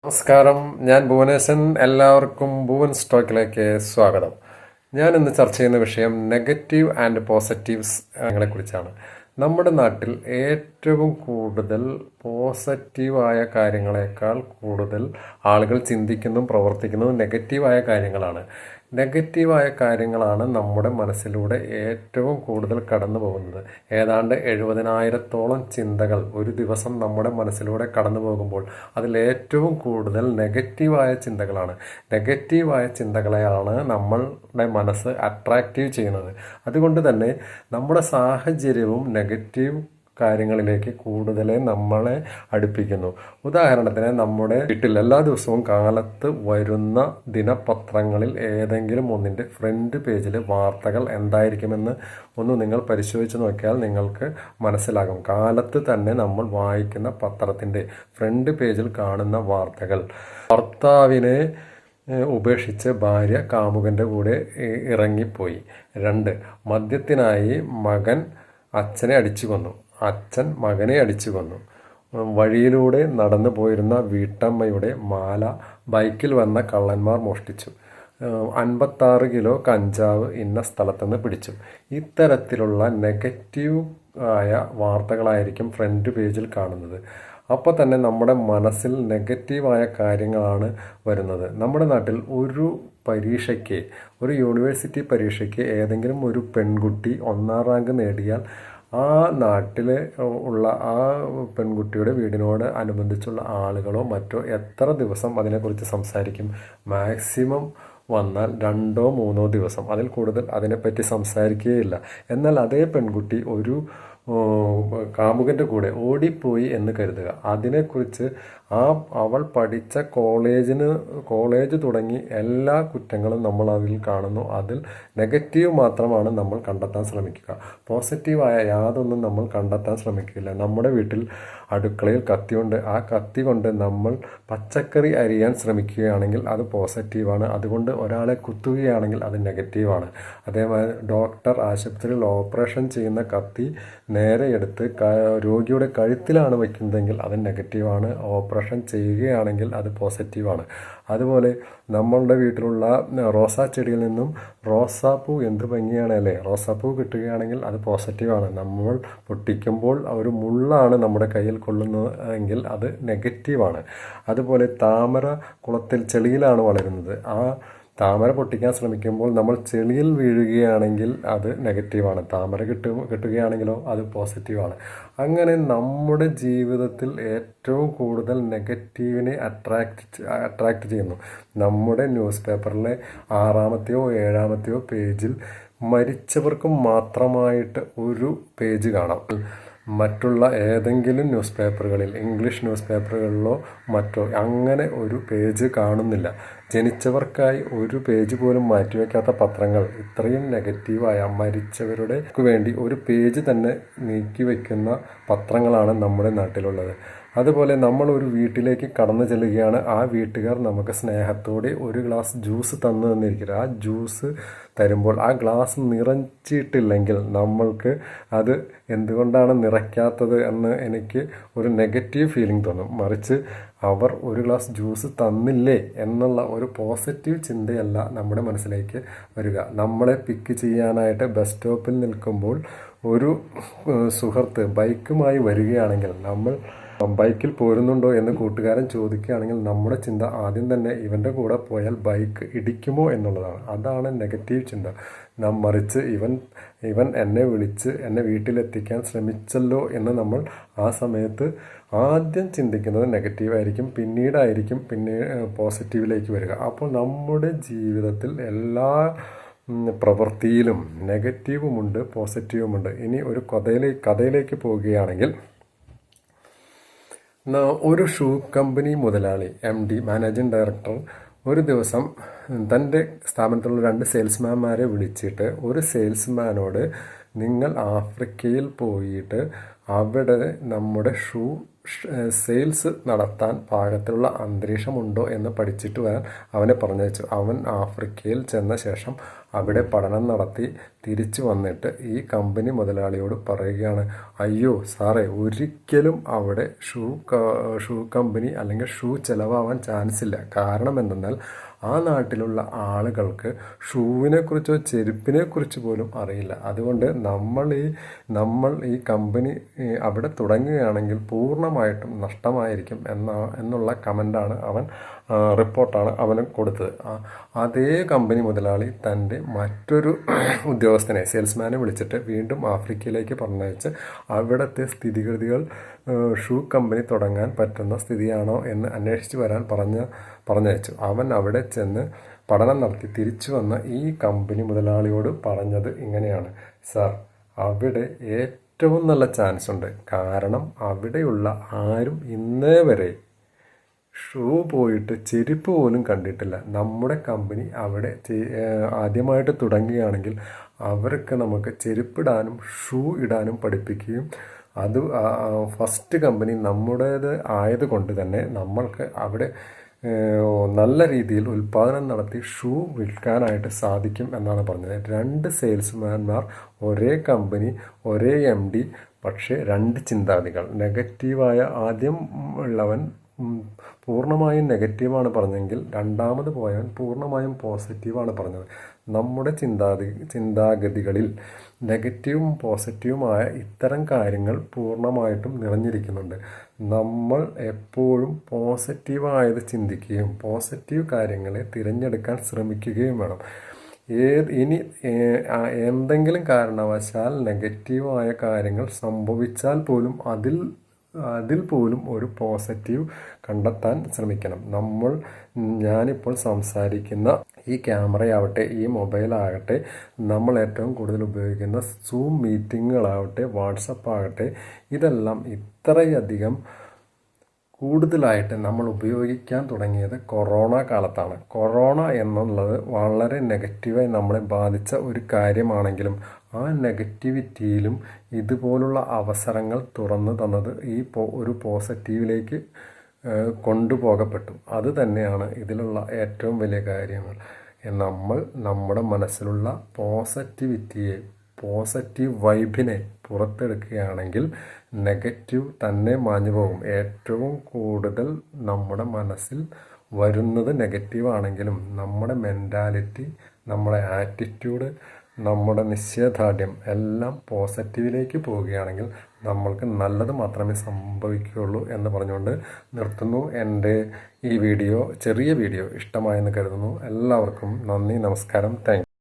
നമസ്കാരം, ഞാൻ ഭുവനേശൻ. എല്ലാവർക്കും ഭുവൻ സ്റ്റോക്കിലേക്ക് സ്വാഗതം. ഞാൻ ഇന്ന് ചർച്ച ചെയ്യുന്ന വിഷയം നെഗറ്റീവ് ആൻഡ് പോസിറ്റീവ്സ് കുറിച്ചാണ്. നമ്മുടെ നാട്ടിൽ ഏറ്റവും കൂടുതൽ പോസിറ്റീവായ കാര്യങ്ങളെക്കാൾ കൂടുതൽ ആളുകൾ ചിന്തിക്കുന്നതും പ്രവർത്തിക്കുന്നതും നെഗറ്റീവായ കാര്യങ്ങളാണ്. നെഗറ്റീവായ കാര്യങ്ങളാണ് നമ്മുടെ മനസ്സിലൂടെ ഏറ്റവും കൂടുതൽ കടന്നു പോകുന്നത്. ഏതാണ്ട് 70,000-ഓളം ചിന്തകൾ ഒരു ദിവസം നമ്മുടെ മനസ്സിലൂടെ കടന്നു പോകുമ്പോൾ അതിലേറ്റവും കൂടുതൽ നെഗറ്റീവായ ചിന്തകളാണ്. നെഗറ്റീവായ ചിന്തകളെയാണ് നമ്മളുടെ മനസ്സ് അട്രാക്റ്റീവ് ചെയ്യുന്നത്. അതുകൊണ്ട് തന്നെ നമ്മുടെ സാഹചര്യവും നെഗറ്റീവ് കാര്യങ്ങളിലേക്ക് കൂടുതൽ നമ്മളെ അടുപ്പിക്കുന്നു. ഉദാഹരണത്തിന്, നമ്മുടെ വീട്ടിൽ എല്ലാ ദിവസവും കാലത്ത് വരുന്ന ദിനപത്രങ്ങളിൽ ഏതെങ്കിലും ഒന്നിൻ്റെ ഫ്രണ്ട് പേജിൽ വാർത്തകൾ എന്തായിരിക്കുമെന്ന് ഒന്ന് നിങ്ങൾ പരിശോധിച്ച് നോക്കിയാൽ നിങ്ങൾക്ക് മനസ്സിലാകും. കാലത്ത് തന്നെ നമ്മൾ വായിക്കുന്ന പത്രത്തിൻ്റെ ഫ്രണ്ട് പേജിൽ കാണുന്ന വാർത്തകൾ: ഭർത്താവിനെ ഉപേക്ഷിച്ച് ഭാര്യ കാമുകൻ്റെ കൂടെ ഇറങ്ങിപ്പോയി. 2, മദ്യത്തിനായി മകൻ അച്ഛനെ അടിച്ചു കൊന്നു. അച്ഛൻ മകനെ അടിച്ചു കൊന്നു. വഴിയിലൂടെ നടന്നു പോയിരുന്ന വീട്ടമ്മയുടെ മാല ബൈക്കിൽ വന്ന കള്ളന്മാർ മോഷ്ടിച്ചു. 56 കിലോ കഞ്ചാവ് ഇന്ന സ്ഥലത്തുനിന്ന് പിടിച്ചു. ഇത്തരത്തിലുള്ള നെഗറ്റീവ് ആയ വാർത്തകളായിരിക്കും ഫ്രണ്ട് പേജിൽ കാണുന്നത്. അപ്പോൾ തന്നെ നമ്മുടെ മനസ്സിൽ നെഗറ്റീവായ കാര്യങ്ങളാണ് വരുന്നത്. നമ്മുടെ നാട്ടിൽ ഒരു പരീക്ഷയ്ക്ക്, ഒരു യൂണിവേഴ്സിറ്റി പരീക്ഷയ്ക്ക് ഏതെങ്കിലും ഒരു പെൺകുട്ടി 1ാം റാങ്ക് നേടിയാൽ ആ നാട്ടിൽ ഉള്ള ആ പെൺകുട്ടിയുടെ വീടിനോട് അനുബന്ധിച്ചുള്ള ആളുകളോ മറ്റോ എത്ര ദിവസം അതിനെക്കുറിച്ച് സംസാരിക്കും? മാക്സിമം വന്നാൽ 2-3 ദിവസം, അതിൽ കൂടുതൽ അതിനെപ്പറ്റി സംസാരിക്കുകയില്ല. എന്നാൽ അതേ പെൺകുട്ടി ഒരു കാമുകൻ്റെ കൂടെ ഓടിപ്പോയി എന്ന് കരുതുക. അതിനെക്കുറിച്ച് അവൾ പഠിച്ച കോളേജ് തുടങ്ങി എല്ലാ കുറ്റങ്ങളും നമ്മൾ അതിൽ കാണുന്നു. അതിൽ നെഗറ്റീവ് മാത്രമാണ് നമ്മൾ കണ്ടെത്താൻ ശ്രമിക്കുക. പോസിറ്റീവായ യാതൊന്നും നമ്മൾ കണ്ടെത്താൻ ശ്രമിക്കില്ല. നമ്മുടെ വീട്ടിൽ അടുക്കളയിൽ കത്തിയുണ്ട്. ആ കത്തി കൊണ്ട് നമ്മൾ പച്ചക്കറി അരിയാൻ ശ്രമിക്കുകയാണെങ്കിൽ അത് പോസിറ്റീവാണ്. അതുകൊണ്ട് ഒരാളെ കുത്തുകയാണെങ്കിൽ അത് നെഗറ്റീവാണ്. അതേമാതിരി ഡോക്ടർ ആശുപത്രിയിൽ ഓപ്പറേഷൻ ചെയ്യുന്ന കത്തി നേരെ എടുത്ത് രോഗിയുടെ കഴുത്തിലാണ് വയ്ക്കുന്നതെങ്കിൽ അത് നെഗറ്റീവാണ്. ഓപ്പറേഷൻ ചെയ്യുകയാണെങ്കിൽ അത് പോസിറ്റീവാണ്. അതുപോലെ നമ്മളുടെ വീട്ടിലുള്ള റോസാ ചെടിയിൽ നിന്നും റോസാപ്പൂ എന്ത് ഭംഗിയാണ് അല്ലേ? റോസാപ്പൂ കിട്ടുകയാണെങ്കിൽ അത് പോസിറ്റീവാണ്. നമ്മൾ പൊട്ടിക്കുമ്പോൾ ഒരു മുള്ളാണ് നമ്മുടെ കയ്യിൽ കൊള്ളുന്നതെങ്കിൽ അത് നെഗറ്റീവാണ്. അതുപോലെ താമര കുളത്തിൽ ചെളിയിലാണ് വളരുന്നത്. ആ താമര പൊട്ടിക്കാൻ ശ്രമിക്കുമ്പോൾ നമ്മൾ ചെളിയിൽ വീഴുകയാണെങ്കിൽ അത് നെഗറ്റീവാണ്. താമര കിട്ടുകയാണെങ്കിലോ അത് പോസിറ്റീവാണ്. അങ്ങനെ നമ്മുടെ ജീവിതത്തിൽ ഏറ്റവും കൂടുതൽ നെഗറ്റീവിനെ അട്രാക്റ്റ് ചെയ്യുന്നു. നമ്മുടെ ന്യൂസ് പേപ്പറിലെ 6-ാമത്തെയോ 7-ാമത്തെയോ പേജിൽ മരിച്ചവർക്ക് മാത്രമായിട്ട് ഒരു പേജ് കാണാം. മറ്റുള്ള ഏതെങ്കിലും ന്യൂസ് പേപ്പറുകളിൽ, ഇംഗ്ലീഷ് ന്യൂസ് പേപ്പറുകളിലോ മറ്റോ അങ്ങനെ ഒരു പേജ് കാണുന്നില്ല. ജനിച്ചവർക്കായി ഒരു പേജ് പോലും മാറ്റിവെക്കാത്ത പത്രങ്ങൾ, ഇത്രയും നെഗറ്റീവായ മരിച്ചവരുടെ വേണ്ടി ഒരു പേജ് തന്നെ നീക്കി വയ്ക്കുന്ന പത്രങ്ങളാണ് നമ്മുടെ നാട്ടിലുള്ളത്. അതുപോലെ നമ്മൾ ഒരു വീട്ടിലേക്ക് കടന്നു ചെല്ലുകയാണ്. ആ വീട്ടുകാർ നമുക്ക് സ്നേഹത്തോടെ ഒരു ഗ്ലാസ് ജ്യൂസ് തന്നു തന്നിരിക്കുക. ആ ജ്യൂസ് തരുമ്പോൾ ആ ഗ്ലാസ് നിറച്ചിട്ടില്ലെങ്കിൽ നമ്മൾക്ക് അത് എന്തുകൊണ്ടാണ് നിറയ്ക്കാത്തത് എന്ന് എനിക്ക് ഒരു നെഗറ്റീവ് ഫീലിംഗ് തോന്നും. മറിച്ച് അവർ ഒരു ഗ്ലാസ് ജ്യൂസ് തന്നില്ലേ എന്നുള്ള ഒരു പോസിറ്റീവ് ചിന്തയല്ല നമ്മുടെ മനസ്സിലേക്ക് വരിക. നമ്മളെ പിക്ക് ചെയ്യാനായിട്ട് ബസ് സ്റ്റോപ്പിൽ നിൽക്കുമ്പോൾ ഒരു സുഹൃത്ത് ബൈക്കുമായി വരികയാണെങ്കിൽ, നമ്മൾ ബൈക്കിൽ പോരുന്നുണ്ടോ എന്ന് കൂട്ടുകാരൻ ചോദിക്കുകയാണെങ്കിൽ നമ്മുടെ ചിന്ത ആദ്യം തന്നെ ഇവൻ്റെ കൂടെ പോയാൽ ബൈക്ക് ഇടിക്കുമോ എന്നുള്ളതാണ്. അതാണ് നെഗറ്റീവ് ചിന്ത. മറിച്ച് ഇവൻ എന്നെ വിളിച്ച് എന്നെ വീട്ടിലെത്തിക്കാൻ ശ്രമിച്ചല്ലോ എന്ന് നമ്മൾ ആ സമയത്ത് ആദ്യം ചിന്തിക്കുന്നത് നെഗറ്റീവായിരിക്കും. പിന്നീടായിരിക്കും പോസിറ്റീവിലേക്ക് വരിക. അപ്പോൾ നമ്മുടെ ജീവിതത്തിൽ എല്ലാ പ്രവൃത്തിയിലും നെഗറ്റീവുമുണ്ട്, പോസിറ്റീവുമുണ്ട്. ഇനി ഒരു കഥയിലേക്ക് പോവുകയാണെങ്കിൽ, ഒരു ഷൂ കമ്പനി മുതലാളി, MD, മാനേജിംഗ് ഡയറക്ടർ, ഒരു ദിവസം തൻ്റെ സ്ഥാപനത്തിലുള്ള 2 സെയിൽസ്മാൻമാരെ വിളിച്ചിട്ട് ഒരു സെയിൽസ്മാനോട്, നിങ്ങൾ ആഫ്രിക്കയിൽ പോയിട്ട് അവിടെ നമ്മുടെ ഷൂ സെയിൽസ് നടത്താൻ പാകത്തിലുള്ള അന്തരീക്ഷമുണ്ടോ എന്ന് പഠിച്ചിട്ട് വരാൻ അവനെ പറഞ്ഞയച്ചു. അവൻ ആഫ്രിക്കയിൽ ചെന്ന ശേഷം അവിടെ പഠനം നടത്തി തിരിച്ചു വന്നിട്ട് ഈ കമ്പനി മുതലാളിയോട് പറയുകയാണ്, അയ്യോ സാറേ, ഒരിക്കലും അവിടെ ഷൂ കമ്പനി അല്ലെങ്കിൽ ഷൂ ചിലവാവാൻ ചാൻസ് ഇല്ല. കാരണം എന്തെന്നാൽ ആ നാട്ടിലുള്ള ആളുകൾക്ക് ഷൂവിനെ കുറിച്ചോ ചെരുപ്പിനെ കുറിച്ച് പോലും അറിയില്ല. അതുകൊണ്ട് നമ്മൾ ഈ കമ്പനി അവിടെ തുടങ്ങുകയാണെങ്കിൽ പൂർണ്ണമായിട്ടും നഷ്ടമായിരിക്കും എന്നുള്ള കമൻ്റാണ് റിപ്പോർട്ടാണ് അവന് കൊടുത്തത്. അതേ കമ്പനി മുതലാളി തൻ്റെ മറ്റൊരു ഉദ്യോഗസ്ഥനെ, സെയിൽസ്മാനെ വിളിച്ചിട്ട് വീണ്ടും ആഫ്രിക്കയിലേക്ക് പറഞ്ഞയച്ച് അവിടുത്തെ സ്ഥിതിഗതികൾ ഷൂ കമ്പനി തുടങ്ങാൻ പറ്റുന്ന സ്ഥിതിയാണോ എന്ന് അന്വേഷിച്ച് വരാൻ പറഞ്ഞയച്ചു. അവൻ അവിടെ ചെന്ന് പഠനം നടത്തി തിരിച്ചു വന്ന ഈ കമ്പനി മുതലാളിയോട് പറഞ്ഞത് ഇങ്ങനെയാണ്, സാർ, അവിടെ ഏറ്റവും നല്ല ചാൻസ് ഉണ്ട്. കാരണം അവിടെയുള്ള ആരും ഇന്നേ വരെ ഷൂ പോയിട്ട് ചെരുപ്പ് പോലും കണ്ടിട്ടില്ല. നമ്മുടെ കമ്പനി അവിടെ ആദ്യമായിട്ട് തുടങ്ങുകയാണെങ്കിൽ അവർക്ക് നമുക്ക് ചെരുപ്പിടാനും ഷൂ ഇടാനും പഠിപ്പിക്കുകയും അത് ഫസ്റ്റ് കമ്പനി നമ്മുടേത് ആയതുകൊണ്ട് തന്നെ നമ്മൾക്ക് അവിടെ നല്ല രീതിയിൽ ഉൽപ്പാദനം നടത്തി ഷൂ വിൽക്കാനായിട്ട് സാധിക്കും എന്നാണ് പറഞ്ഞത്. 2 സെയിൽസ്മാൻമാർ, ഒരേ കമ്പനി, ഒരേ MD, പക്ഷേ 2 ചിന്താഗതികൾ. നെഗറ്റീവായ ആദ്യം ഉള്ളവൻ പൂർണ്ണമായും നെഗറ്റീവാണ് പറഞ്ഞെങ്കിൽ രണ്ടാമത് പോയവൻ പൂർണ്ണമായും പോസിറ്റീവാണ് പറഞ്ഞത്. നമ്മുടെ ചിന്താഗതികളിൽ നെഗറ്റീവും പോസിറ്റീവുമായ ഇത്തരം കാര്യങ്ങൾ പൂർണ്ണമായിട്ടും നിറഞ്ഞിരിക്കുന്നുണ്ട്. നമ്മൾ എപ്പോഴും പോസിറ്റീവായത് ചിന്തിക്കുകയും പോസിറ്റീവ് കാര്യങ്ങളെ തിരഞ്ഞെടുക്കാൻ ശ്രമിക്കുകയും വേണം. ഇനി എന്തെങ്കിലും കാരണവശാൽ നെഗറ്റീവായ കാര്യങ്ങൾ സംഭവിച്ചാൽ പോലും അതിൽ പോലും ഒരു പോസിറ്റീവ് കണ്ടെത്താൻ ശ്രമിക്കണം. ഞാനിപ്പോൾ സംസാരിക്കുന്ന ഈ ക്യാമറയാവട്ടെ, ഈ മൊബൈലാകട്ടെ, നമ്മൾ ഏറ്റവും കൂടുതൽ ഉപയോഗിക്കുന്ന സൂം മീറ്റിങ്ങുകളാവട്ടെ, വാട്സപ്പ് ആകട്ടെ, ഇതെല്ലാം ഇത്രയധികം കൂടുതലായിട്ട് നമ്മൾ ഉപയോഗിക്കാൻ തുടങ്ങിയത് കൊറോണ കാലത്താണ്. കൊറോണ എന്നുള്ളത് വളരെ നെഗറ്റീവായി നമ്മളെ ബാധിച്ച ഒരു കാര്യമാണെങ്കിലും ആ നെഗറ്റിവിറ്റിയിലും ഇതുപോലുള്ള അവസരങ്ങൾ തുറന്നു തന്നത് ഒരു പോസിറ്റീവിലേക്ക് കൊണ്ടുപോകപ്പെട്ടു. അത് തന്നെയാണ് ഇതിലുള്ള ഏറ്റവും വലിയ കാര്യങ്ങൾ. നമ്മുടെ മനസ്സിലുള്ള പോസിറ്റീവ് വൈബിനെ പുറത്തെടുക്കുകയാണെങ്കിൽ നെഗറ്റീവ് തന്നെ മാഞ്ഞു പോകും. ഏറ്റവും കൂടുതൽ നമ്മുടെ മനസ്സിൽ വരുന്നത് നെഗറ്റീവ് ആണെങ്കിലും നമ്മുടെ മെൻറ്റാലിറ്റി, നമ്മുടെ ആറ്റിറ്റ്യൂഡ്, നമ്മുടെ നിശ്ചയദാർഢ്യം എല്ലാം പോസിറ്റീവിലേക്ക് പോവുകയാണെങ്കിൽ നമ്മൾക്ക് നല്ലത് മാത്രമേ സംഭവിക്കുകയുള്ളൂ എന്ന് പറഞ്ഞുകൊണ്ട് നിർത്തുന്നു. എൻ്റെ ഈ ചെറിയ വീഡിയോ ഇഷ്ടമായെന്ന് കരുതുന്നു. എല്ലാവർക്കും നന്ദി, നമസ്കാരം, താങ്ക് യു.